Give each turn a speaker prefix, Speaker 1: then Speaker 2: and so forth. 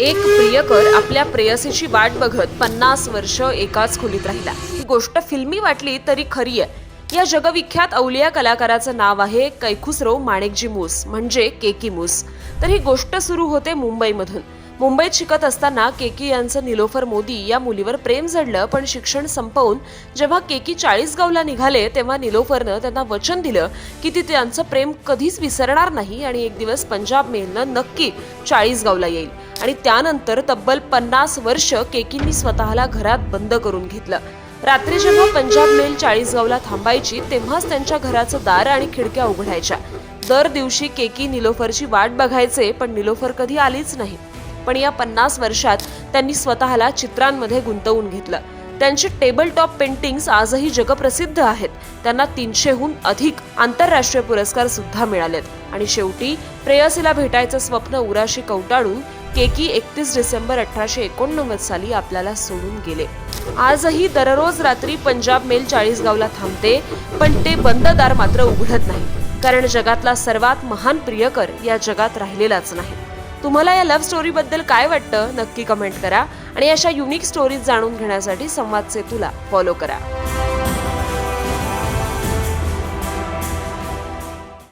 Speaker 1: एक प्रियकर आपल्या प्रेयसीची वाट बघत 50 वर्ष एकाच खोलीत राहिला। ही गोष्ट फिल्मी वाटली तरी खरी आहे। या जगविख्यात अवलिया कलाकाराचं नाव आहे कैखुसरो माणेकजी मूस म्हणजे केकी मूस। तर ही गोष्ट सुरू होते मुंबईमधून। मुंबईत शिकत असताना केकी यांचं निलोफर मोदी या मुलीवर प्रेम जडलं, पण शिक्षण संपवून जेव्हा केकी चाळीसगावला निघाले तेव्हा निलोफरनं त्यांना वचन दिलं की ती त्यांचं प्रेम कधीच विसरणार नाही आणि एक दिवस पंजाब मेलनं नक्की चाळीसगावला येईल। आणि त्यानंतर तब्बल 50 वर्ष केकींनी स्वतःला घरात बंद करून घेतलं। रात्री जेव्हा पंजाब मेल चाळीसगावला थांबायची तेव्हाच त्यांच्या घराचं दार आणि खिडक्या उघडायच्या। दर दिवशी केकी निलोफरची वाट बघायचे, पण निलोफर कधी आलीच नाही। पण या 50 वर्षात त्यांनी स्वतःला चित्रांमध्ये गुंतवून घेतलं। त्यांचे टेबल टॉप पेंटिंग्स आजही जगप्रसिद्ध आहेत। त्यांना 300हून अधिक आंतरराष्ट्रीय पुरस्कार सुद्धा मिळालेत। आणि शेवटी प्रेयसीला भेटायचं स्वप्न उराशी कवटाळून केकी 31 डिसेंबर 1889 साली आपल्याला सोडून गेले। आजही दररोज रात्री पंजाब मेल चाळीसगावला थांबते, पण ते बंद दार मात्र उघडत नाही, कारण जगातला सर्वात महान प्रियकर या जगात राहिलेलाच नाही। तुम्हाला या लव्ह स्टोरी बद्दल काय वाटतं नक्की कमेंट करा आणि अशा युनिक स्टोरीज जाणून घेण्यासाठी संवाद सेतूला फॉलो करा।